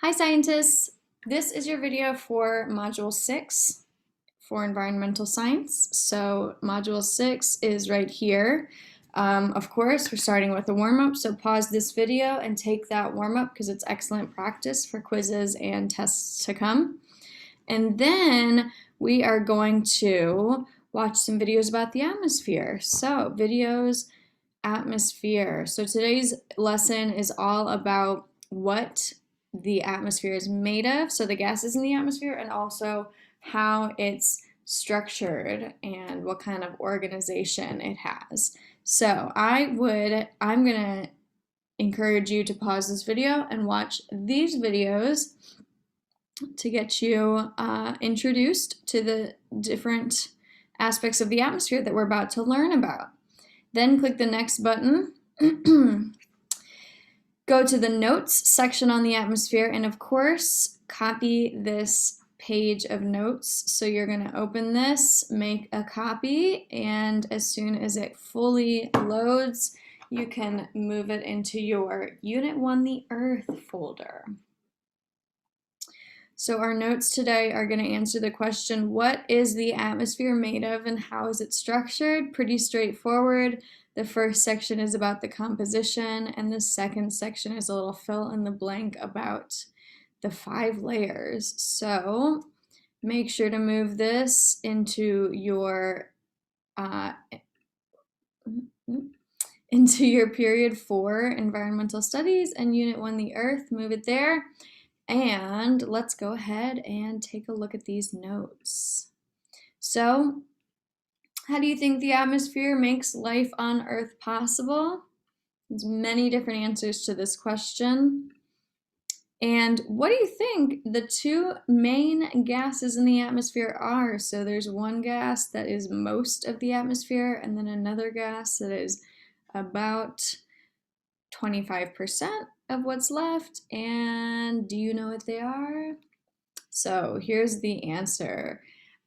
Hi scientists! This is your video for Module 6 for Environmental Science. So Module 6 is right here. Of course, we're starting with a warm-up, so pause this video and take that warm-up because it's excellent practice for quizzes and tests to come. And then we are going to watch some videos about the atmosphere. So videos, atmosphere. So today's lesson is all about what the atmosphere is made of, so the gases in the atmosphere, and also how it's structured and what kind of organization it has. So I'm gonna encourage you to pause this video and watch these videos to get you introduced to the different aspects of the atmosphere that we're about to learn about. Then click the next button. Go to the notes section on the atmosphere, and of course, copy this page of notes. So you're going to open this, make a copy, and as soon as it fully loads, you can move it into your Unit 1, the Earth folder. So our notes today are going to answer the question, what is the atmosphere made of and how is it structured? Pretty straightforward. The first section is about the composition, and the second section is a little fill in the blank about the 5 layers. So make sure to move this into your period 4 environmental studies and Unit 1 the Earth. Move it there. And let's go ahead and take a look at these notes. So, how do you think the atmosphere makes life on Earth possible? There's many different answers to this question. And what do you think the 2 main gases in the atmosphere are? So there's one gas that is most of the atmosphere, and then another gas that is about 25% of what's left. And do you know what they are? So here's the answer.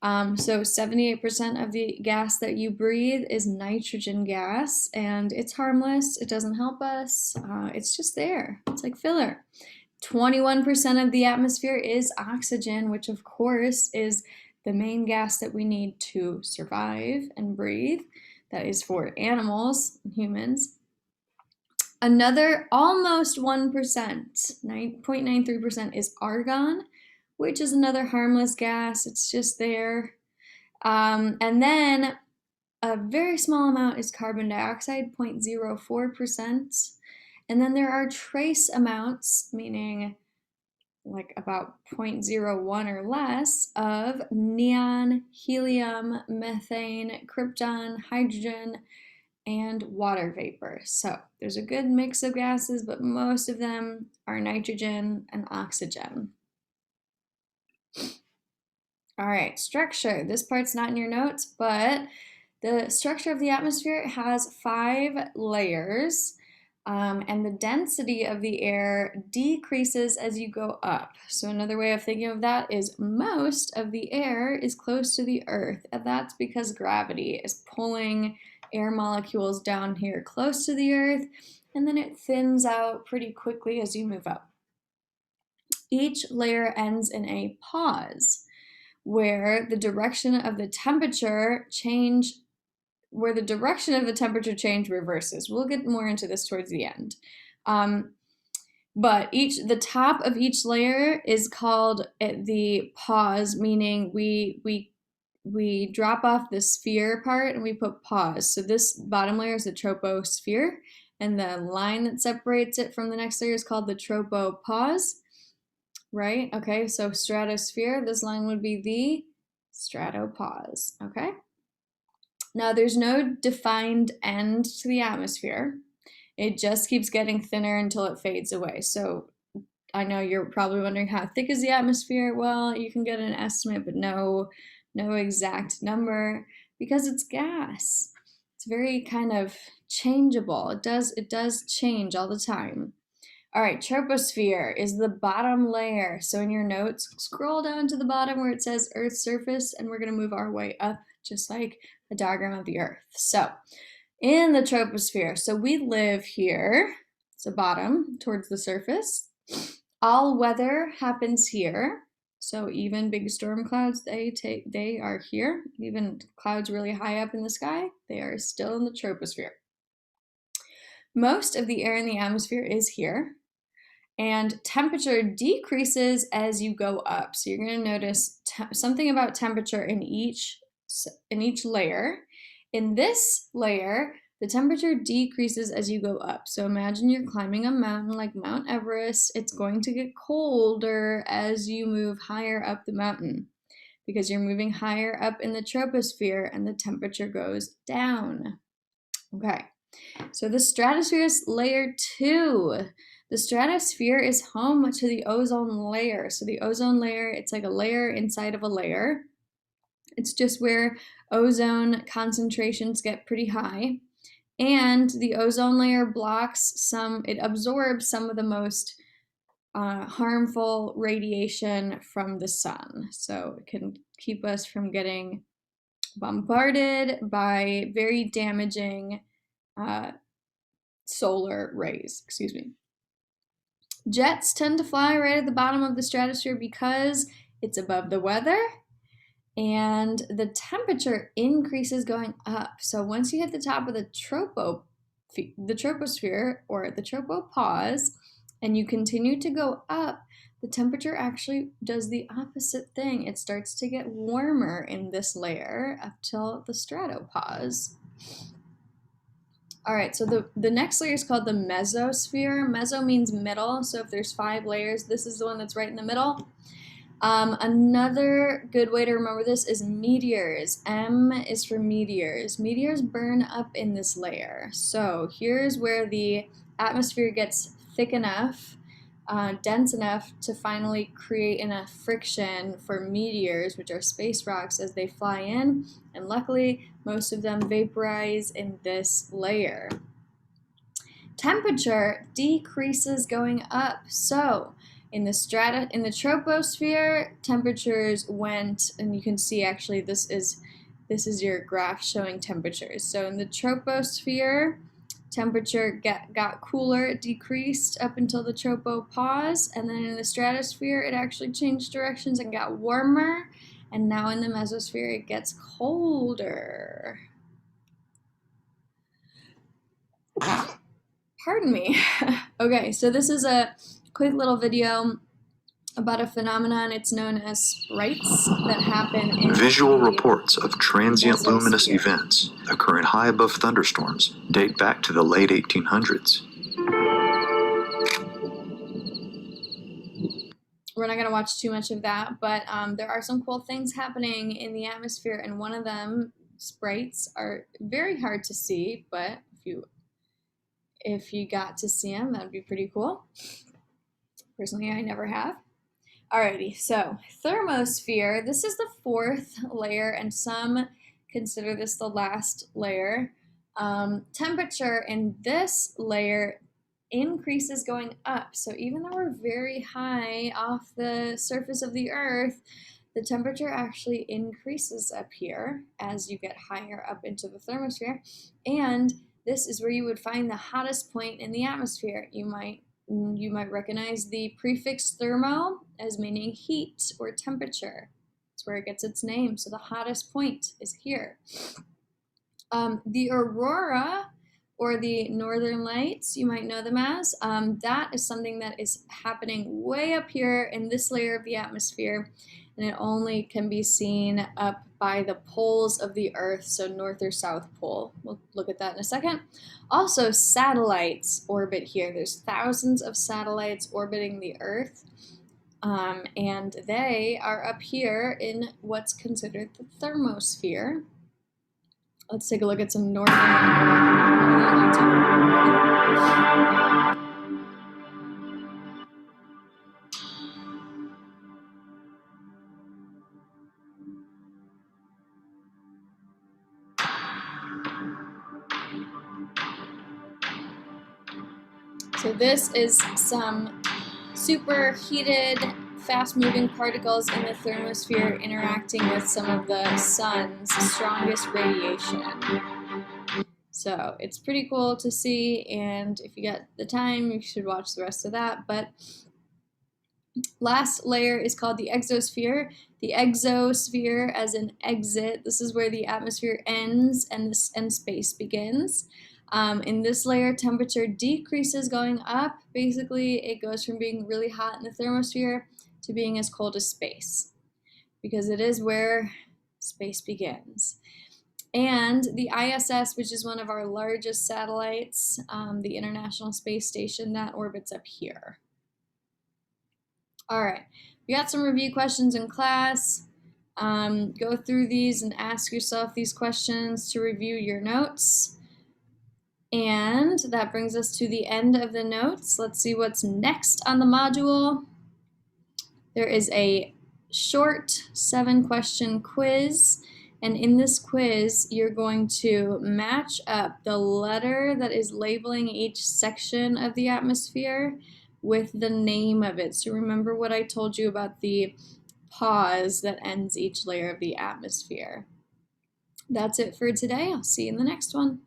So 78% of the gas that you breathe is nitrogen gas, and it's harmless. It doesn't help us. It's just there. It's like filler. 21% of the atmosphere is oxygen, which of course is the main gas that we need to survive and breathe. That is for animals and humans. Another almost 1%, 0.93% is argon, which is another harmless gas. It's just there. And then a very small amount is carbon dioxide, 0.04%. And then there are trace amounts, meaning like about 0.01 or less, of neon, helium, methane, krypton, hydrogen, and water vapor. So there's a good mix of gases, but most of them are nitrogen and oxygen. All right, structure. This part's not in your notes, but the structure of the atmosphere has 5 layers, and the density of the air decreases as you go up. So another way of thinking of that is most of the air is close to the Earth, and that's because gravity is pulling air molecules down here close to the Earth, and then it thins out pretty quickly as you move up. Each layer ends in a pause, where the direction of the temperature change reverses. We'll get more into this towards the end. But the top of each layer is called the pause, meaning we drop off the sphere part and we put pause. So this bottom layer is the troposphere, and the line that separates it from the next layer is called the tropopause. Right? Okay, so stratosphere, this line would be the stratopause, okay? Now there's no defined end to the atmosphere. It just keeps getting thinner until it fades away. So I know you're probably wondering, how thick is the atmosphere? Well, you can get an estimate, but no exact number, because it's gas. It's very kind of changeable. It does change all the time. All right, troposphere is the bottom layer. So in your notes, scroll down to the bottom where it says Earth's surface, and we're going to move our way up, just like a diagram of the Earth. So in the troposphere, so we live here, so bottom towards the surface. All weather happens here. So even big storm clouds, they are here. Even clouds really high up in the sky, they are still in the troposphere. Most of the air in the atmosphere is here, and temperature decreases as you go up. So you're going to notice something about temperature in each layer. In this layer, the temperature decreases as you go up. So imagine you're climbing a mountain like Mount Everest. It's going to get colder as you move higher up the mountain because you're moving higher up in the troposphere and the temperature goes down. Okay, so the stratosphere is layer 2. The stratosphere is home to the ozone layer. So the ozone layer, it's like a layer inside of a layer. It's just where ozone concentrations get pretty high. And the ozone layer it absorbs some of the most harmful radiation from the sun. So it can keep us from getting bombarded by very damaging solar rays, Jets tend to fly right at the bottom of the stratosphere because it's above the weather and the temperature increases going up. So once you hit the top of the troposphere or the tropopause and you continue to go up, the temperature actually does the opposite thing. It starts to get warmer in this layer up till the stratopause. All right, so the next layer is called the mesosphere. Meso means middle, so if there's 5 layers, this is the one that's right in the middle. Another good way to remember this is meteors. M is for meteors. Meteors burn up in this layer. So here's where the atmosphere gets thick enough, dense enough to finally create enough friction for meteors, which are space rocks, as they fly in. And luckily, most of them vaporize in this layer. Temperature decreases going up. So in the troposphere, temperatures went, and you can see actually this is your graph showing temperatures. So in the troposphere, temperature got cooler, it decreased up until the tropopause, and then in the stratosphere, it actually changed directions and got warmer, and now in the mesosphere, it gets colder. Pardon me. Okay, so this is a quick little video about a phenomenon. It's known as sprites that happen in visual reports of transient luminous events occurring high above thunderstorms date back to the late 1800s. We're not going to watch too much of that, but there are some cool things happening in the atmosphere, and one of them, sprites, are very hard to see, but if you got to see them, that would be pretty cool. Personally, I never have. Alrighty, so thermosphere, this is the 4th layer, and some consider this the last layer. Temperature in this layer increases going up. So even though we're very high off the surface of the Earth, the temperature actually increases up here as you get higher up into the thermosphere. And this is where you would find the hottest point in the atmosphere. You might recognize the prefix thermo as meaning heat or temperature. That's where it gets its name. So the hottest point is here. The aurora, or the northern lights, you might know them as, that is something that is happening way up here in this layer of the atmosphere, and it only can be seen up by the poles of the Earth, so North or South Pole. We'll look at that in a second. Also, satellites orbit here. There's thousands of satellites orbiting the Earth, and they are up here in what's considered the thermosphere. Let's take a look at some northern lights. So this is some superheated, fast-moving particles in the thermosphere interacting with some of the sun's strongest radiation. So it's pretty cool to see, and if you get the time, you should watch the rest of that. But Last layer is called the exosphere. The exosphere as an exit. This is where the atmosphere ends and space begins. In this layer, temperature decreases going up. Basically, it goes from being really hot in the thermosphere to being as cold as space, because it is where space begins. And the ISS, which is one of our largest satellites, the International Space Station, that orbits up here. All right, we got some review questions in class. Go through these and ask yourself these questions to review your notes. And that brings us to the end of the notes. Let's see what's next on the module. There is a short 7-question quiz. And in this quiz, you're going to match up the letter that is labeling each section of the atmosphere with the name of it. So remember what I told you about the pause that ends each layer of the atmosphere. That's it for today. I'll see you in the next one.